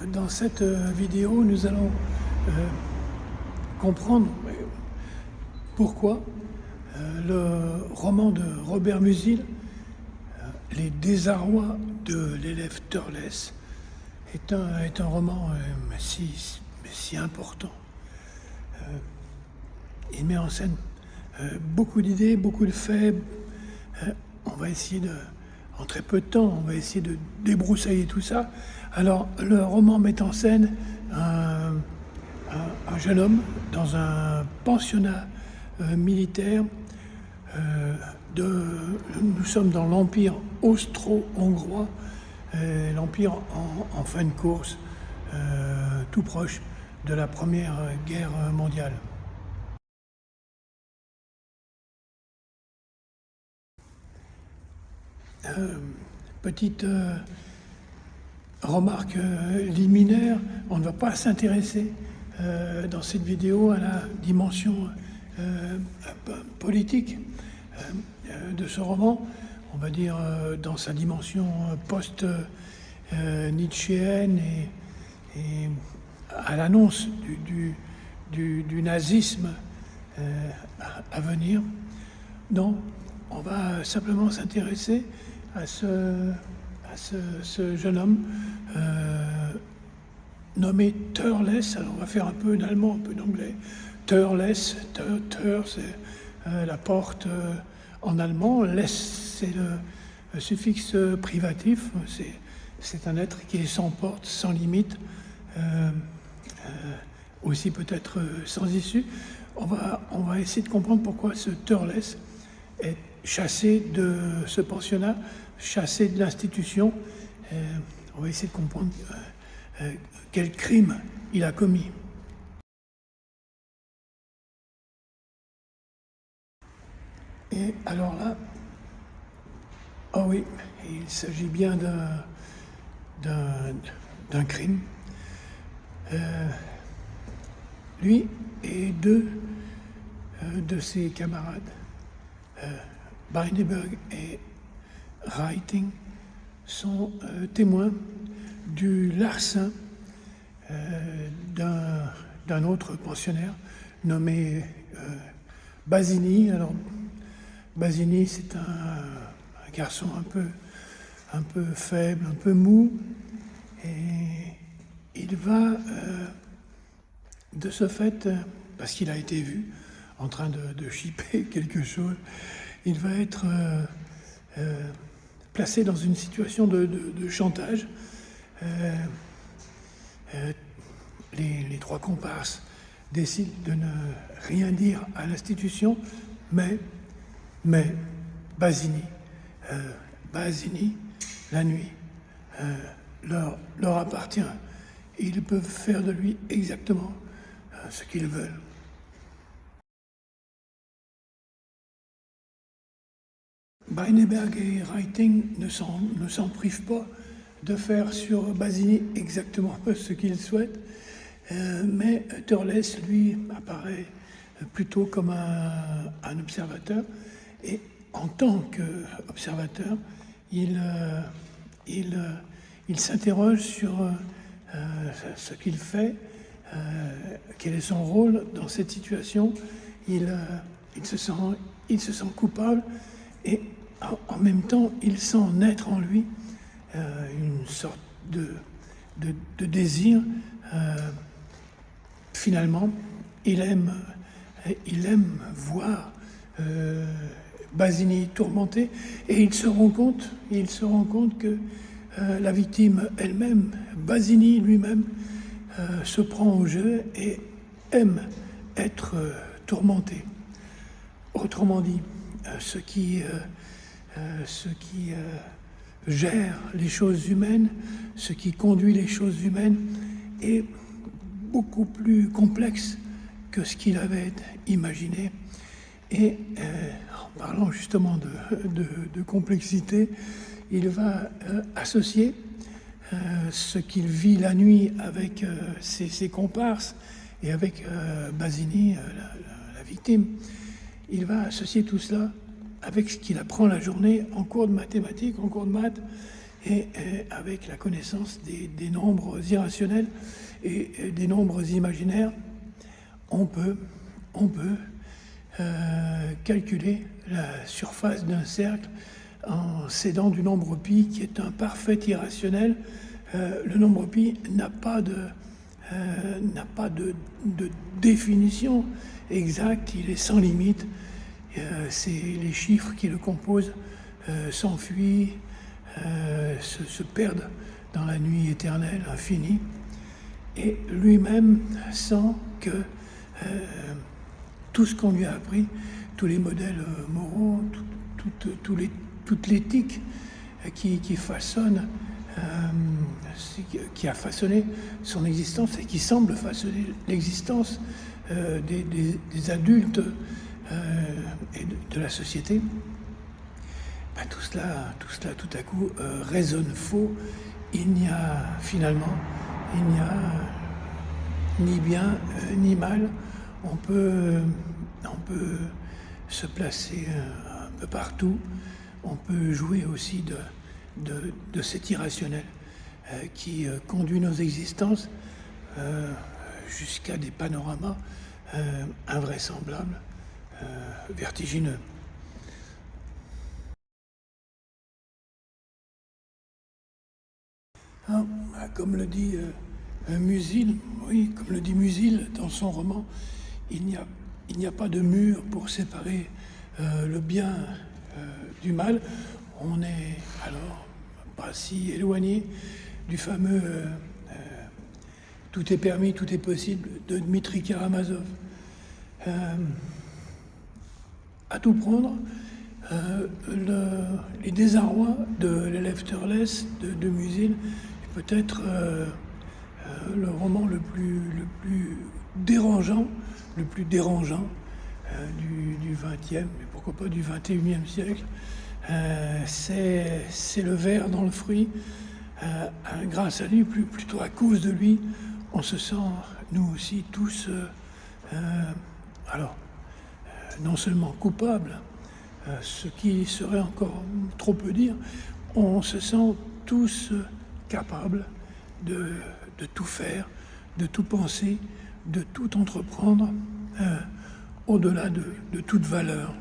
Dans cette vidéo, nous allons comprendre pourquoi le roman de Robert Musil, Les désarrois de l'élève Turles, est un roman si important. Il met en scène beaucoup d'idées, beaucoup de faits. On va essayer en très peu de temps, on va essayer de débroussailler tout ça. Alors, le roman met en scène un jeune homme dans un pensionnat militaire. Nous sommes dans l'Empire austro-hongrois, l'Empire en fin de course, tout proche de la Première Guerre mondiale. Petite remarque liminaire, on ne va pas s'intéresser dans cette vidéo à la dimension politique de ce roman, on va dire dans sa dimension post-nietzschéenne et à l'annonce du nazisme à venir. Non, on va simplement s'intéresser à ce jeune homme nommé Turles. Alors on va faire un peu d'allemand, un peu d'anglais. Turles, c'est la porte en allemand. Les, c'est le suffixe privatif. C'est un être qui est sans porte, sans limite, aussi peut-être sans issue. On va essayer de comprendre pourquoi ce Turles est chassé de ce pensionnat, chassé de l'institution. On va essayer de comprendre quel crime il a commis. Et alors là, oh oui, il s'agit bien d'un crime. Lui et deux de ses camarades, Beineberg et Reiting, sont témoins du larcin d'un autre pensionnaire nommé Basini. Alors, Basini, c'est un garçon un peu faible, un peu mou, et il va, de ce fait, parce qu'il a été vu en train de chipper quelque chose, il va être placé dans une situation de chantage. Les trois comparses décident de ne rien dire à l'institution, mais Basini, la nuit, leur appartient. Ils peuvent faire de lui exactement ce qu'ils veulent. Beineberg et Reiting ne s'en privent pas de faire sur Basini exactement ce qu'il souhaite, mais Turles, lui, apparaît plutôt comme un observateur, et en tant qu'observateur, il s'interroge sur ce qu'il fait, quel est son rôle dans cette situation. Il se sent coupable, et en même temps, il sent naître en lui une sorte de désir. Finalement, il aime voir Basini tourmenté, et il se rend compte que la victime elle-même, Basini lui-même, se prend au jeu et aime être tourmenté. Autrement dit, ce qui gère les choses humaines, ce qui conduit les choses humaines est beaucoup plus complexe que ce qu'il avait imaginé. Et en parlant justement de complexité, il va associer ce qu'il vit la nuit avec ses comparses et avec Basini, la victime. Il va associer tout cela avec ce qu'il apprend la journée en cours de mathématiques, en cours de maths, et avec la connaissance des nombres irrationnels et des nombres imaginaires, on peut calculer la surface d'un cercle en s'aidant du nombre pi, qui est un parfait irrationnel. Le nombre pi n'a pas de définition exacte, il est sans limite. C'est les chiffres qui le composent s'enfuient, se perdent dans la nuit éternelle, infinie, et lui-même sent que tout ce qu'on lui a appris, tous les modèles moraux, toute l'éthique qui façonne, qui a façonné son existence et qui semble façonner l'existence des adultes et de la société, tout cela tout à coup résonne faux. Il n'y a ni bien ni mal. On peut se placer un peu partout. On peut jouer aussi de cet irrationnel qui conduit nos existences jusqu'à des panoramas invraisemblables, vertigineux. Comme le dit Musil, oui, comme le dit Musil dans son roman, il n'y a pas de mur pour séparer le bien du mal. On n'est alors pas si éloigné du fameux tout est permis, tout est possible de Dmitri Karamazov. À tout prendre, les désarrois de l'élève Turles de Musil est peut-être le roman le plus dérangeant du XXe, mais pourquoi pas du XXIe siècle. C'est le ver dans le fruit. Grâce à lui, plutôt à cause de lui, on se sent, nous aussi, tous, non seulement coupables, ce qui serait encore trop peu dire, on se sent tous capables de tout faire, de tout penser, de tout entreprendre, au-delà de toute valeur.